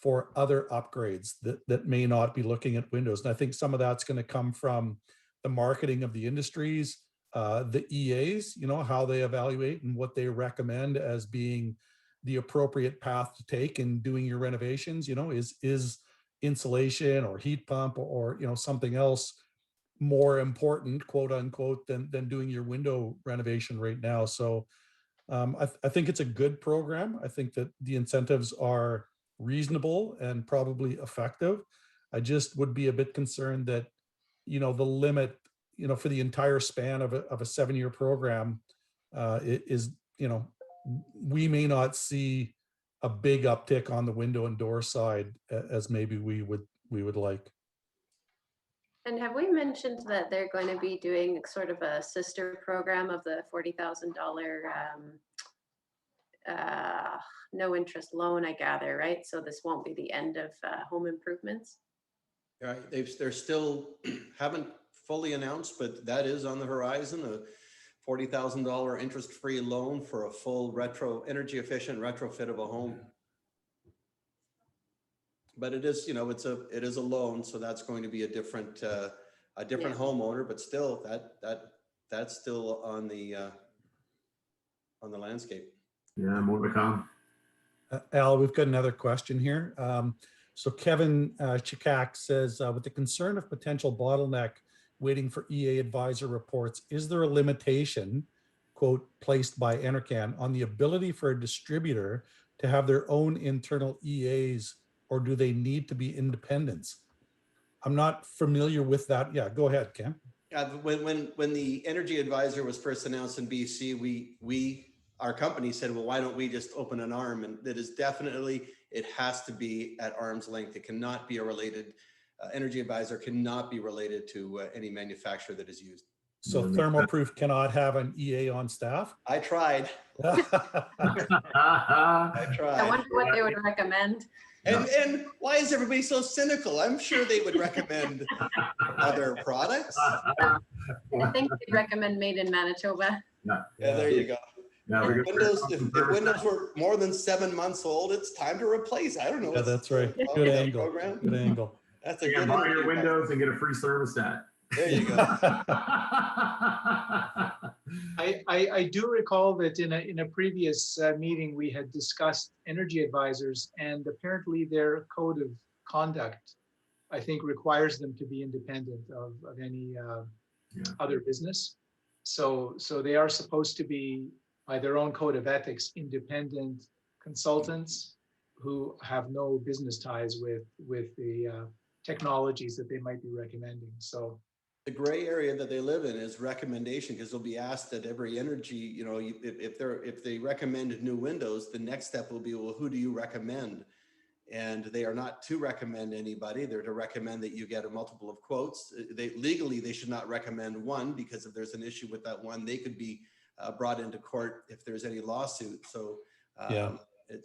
for other upgrades that may not be looking at windows? And I think some of that's going to come from the marketing of the industries, the EAs, how they evaluate and what they recommend as being the appropriate path to take in doing your renovations. Is insulation or heat pump or something else more important, quote unquote, than doing your window renovation right now? So I think it's a good program. I think that the incentives are reasonable and probably effective. I just would be a bit concerned that, the limit, for the entire span of a 7-year program, we may not see a big uptick on the window and door side as maybe we would like. And have we mentioned that they're going to be doing sort of a sister program of the $40,000 no interest loan, I gather, right? So this won't be the end of home improvements. Right. They're still haven't fully announced, but that is on the horizon. A $40,000 interest-free loan for a full energy efficient retrofit of a home. But it is, it is a loan, so that's going to be a different homeowner, but still that's still on the landscape. Yeah, more to come. Al, we've got another question here. So Kevin Chikak says, with the concern of potential bottleneck waiting for EA advisor reports, is there a limitation, quote, placed by NRCan on the ability for a distributor to have their own internal EAs, or do they need to be independents? I'm not familiar with that. Yeah, go ahead, Cam. When the energy advisor was first announced in BC, our company said, well, why don't we just open an arm? And that is definitely, it has to be at arm's length. It cannot be a related, energy advisor cannot be related to any manufacturer that is used. So Thermoproof cannot have an EA on staff? I tried. I tried. I wonder what they would recommend. And why is everybody so cynical? I'm sure they would recommend other products. I think they recommend made in Manitoba. Yeah, there you go. Yeah, if Windows were more than 7 months old, it's time to replace. I don't know. Yeah, that's right. Good angle. Program. Good angle. That's a good one. Buy your Windows and get a free service stat. There you go. I do recall that in a previous meeting we had discussed energy advisors, and apparently their code of conduct, I think, requires them to be independent of any other business. So they are supposed to be, by their own code of ethics, independent consultants who have no business ties with the technologies that they might be recommending. So the gray area that they live in is recommendation, because they'll be asked at every energy, if they recommend new windows, the next step will be, well, who do you recommend? And they are not to recommend anybody. They're to recommend that you get a multiple of quotes. Legally, they should not recommend one, because if there's an issue with that one, they could be brought into court if there's any lawsuit. So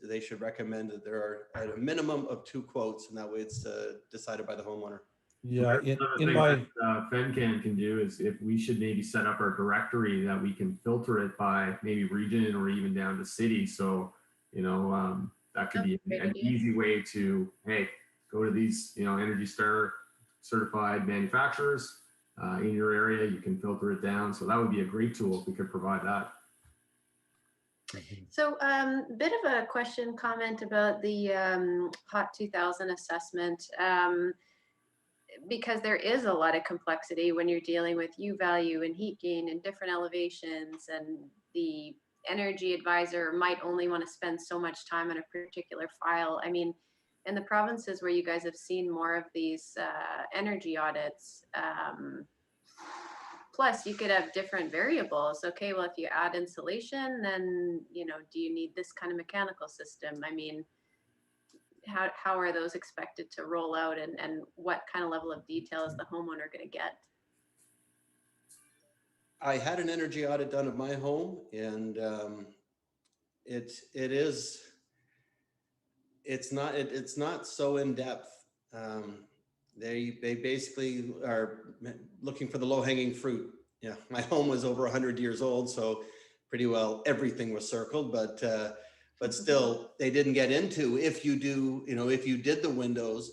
they should recommend that there are at a minimum of 2 quotes, and that way it's decided by the homeowner. Yeah, in my FenCan can do is, if we should maybe set up our directory that we can filter it by maybe region or even down to city. So, that could be an easy way to, hey, go to these, Energy Star certified manufacturers in your area. You can filter it down. So that would be a great tool if we could provide that. So bit of a question, comment about the Hot 2000 assessment. Because there is a lot of complexity when you're dealing with U value and heat gain and different elevations, and the energy advisor might only want to spend so much time on a particular file. I mean, in the provinces where you guys have seen more of these energy audits, plus you could have different variables. Okay, well, if you add insulation, then, do you need this kind of mechanical system? I mean, how are those expected to roll out, and what kind of level of detail is the homeowner going to get? I had an energy audit done of my home, and it's not so in depth. They basically are looking for the low hanging fruit. Yeah, my home was over 100 years old, so pretty well everything was circled, but still they didn't get into, if you did the windows,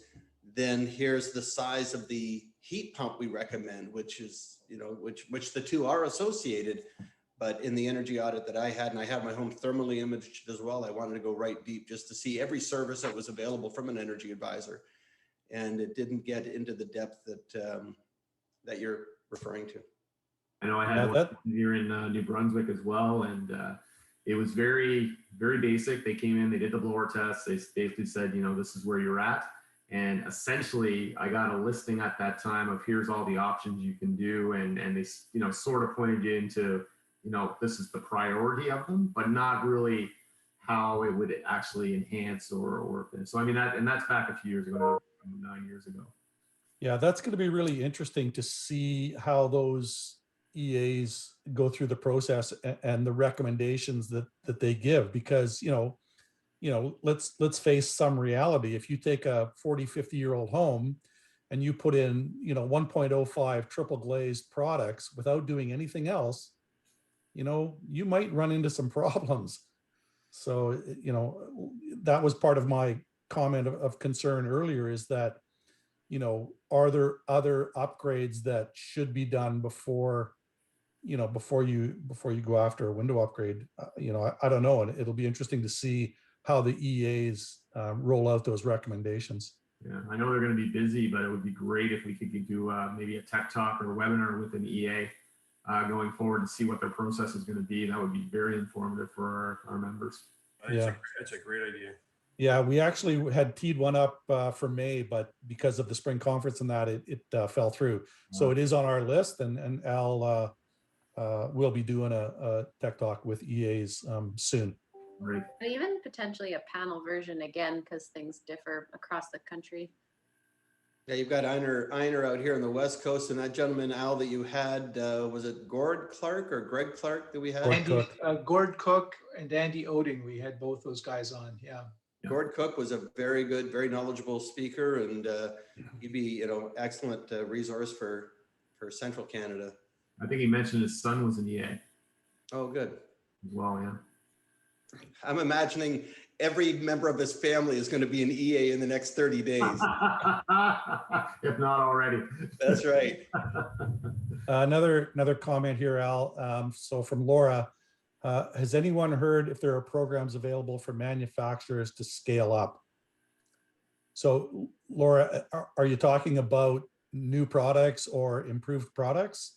then here's the size of the heat pump we recommend, which is, which the two are associated. But in the energy audit that I had, and I had my home thermally imaged as well, I wanted to go right deep just to see every service that was available from an energy advisor. And it didn't get into the depth that you're referring to. I know I had one here in New Brunswick as well, and it was very, very basic. They came in, they did the blower test. They basically said, this is where you're at. And essentially, I got a listing at that time of, here's all the options you can do. And they, sort of pointed you into, this is the priority of them, but not really how it would actually enhance or so. I mean, that's back a few years ago, 9 years ago. Yeah, that's going to be really interesting to see how those EAs go through the process and the recommendations that they give, because let's face some reality. If you take a 40-50-year-old home and you put in 1.05 triple glazed products without doing anything else, you might run into some problems. So that was part of my comment of concern earlier, is that are there other upgrades that should be done before you go after a window upgrade? I don't know, and it'll be interesting to see how the EAs roll out those recommendations. Yeah, I know they're going to be busy, but it would be great if we could do maybe a tech talk or a webinar with an EA going forward to see what their process is going to be. That would be very informative for our members. Yeah, that's a great idea. Yeah, we actually had teed one up for May, but because of the spring conference and that, it fell through. So it is on our list, and Al will be doing a tech talk with EAs soon. Right. And even potentially a panel version, again, because things differ across the country. Yeah, you've got Einer out here on the West Coast, and that gentleman, Al, that you had, was it Gord Clark or Greg Clark that we had? Gord Cook and Andy Oding, we had both those guys on, yeah. Gord Cook was a very good, very knowledgeable speaker, and he'd be, excellent resource for Central Canada. I think he mentioned his son was an EA. Oh, good. As well, yeah. I'm imagining every member of his family is going to be an EA in the next 30 days. If not already. That's right. Another comment here, Al. So from Laura, has anyone heard if there are programs available for manufacturers to scale up? So Laura, are you talking about new products or improved products,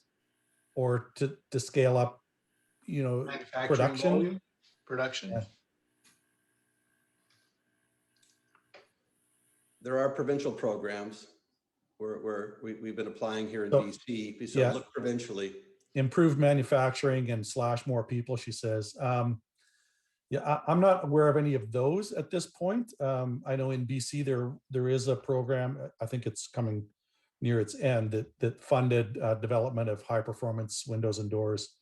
or to scale up, Manufacturing production? volume? Production. There are provincial programs where we've been applying here in So, BC. So yeah. look provincially. Improved manufacturing and / more people, she says. Yeah, I'm not aware of any of those at this point. I know in BC there is a program. I think it's coming near its end that funded development of high performance windows and doors.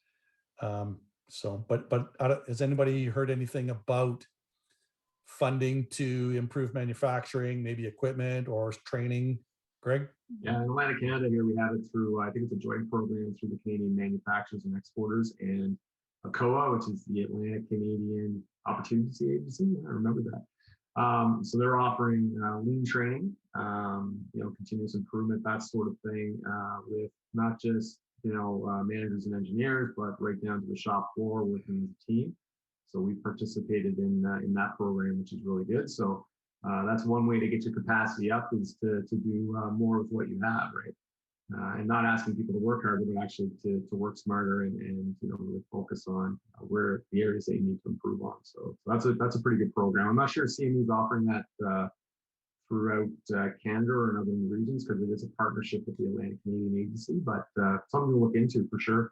But has anybody heard anything about funding to improve manufacturing, maybe equipment or training? Greg? Yeah, in Atlantic Canada here, we have it through, I think it's a joint program through the Canadian Manufacturers and Exporters and ACOA, which is the Atlantic Canadian Opportunity Agency. I remember that. So they're offering lean training, continuous improvement, that sort of thing, with not just, managers and engineers, but right down to the shop floor working as a team. So we participated in that program, which is really good. So that's one way to get your capacity up, is to do more with what you have, right? And not asking people to work harder, but actually to work smarter and really focus on where the areas they need to improve on. So that's a pretty good program. I'm not sure CME is offering that throughout Canada or in other regions, because it is a partnership with the Atlantic Canadian Agency, but something to look into for sure.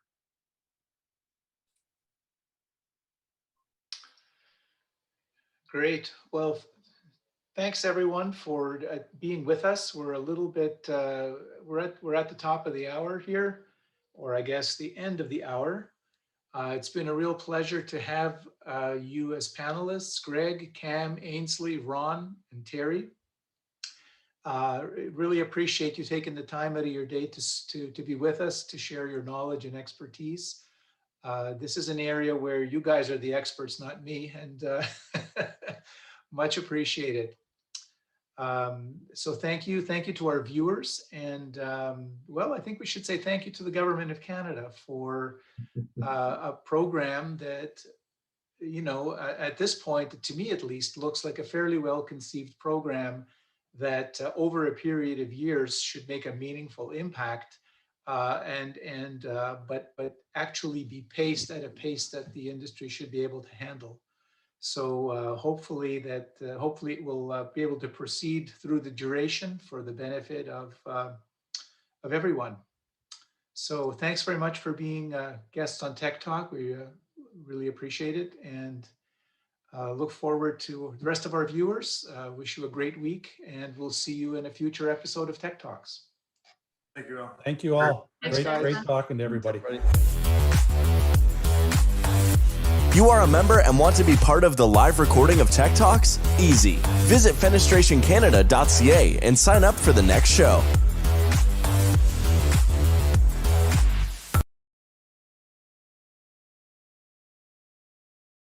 Great. Well, thanks everyone for being with us. We're a little bit, we're at the top of the hour here, or I guess the end of the hour. It's been a real pleasure to have you as panelists, Greg, Cam, Aynsley, Ron, and Terry. Really appreciate you taking the time out of your day to be with us, to share your knowledge and expertise. This is an area where you guys are the experts, not me, and much appreciated. So thank you to our viewers, and well, I think we should say thank you to the Government of Canada for a program that, at this point, to me at least, looks like a fairly well-conceived program that over a period of years should make a meaningful impact, but actually be paced at a pace that the industry should be able to handle. So hopefully it will be able to proceed through the duration for the benefit of everyone. So thanks very much for being guests on Tech Talk. We really appreciate it, and look forward to the rest of our viewers. Wish you a great week, and we'll see you in a future episode of Tech Talks. Thank you all. Thank you all. Thanks, guys. Great talking to everybody. You are a member and want to be part of the live recording of Tech Talks? Easy. Visit fenestrationcanada.ca and sign up for the next show.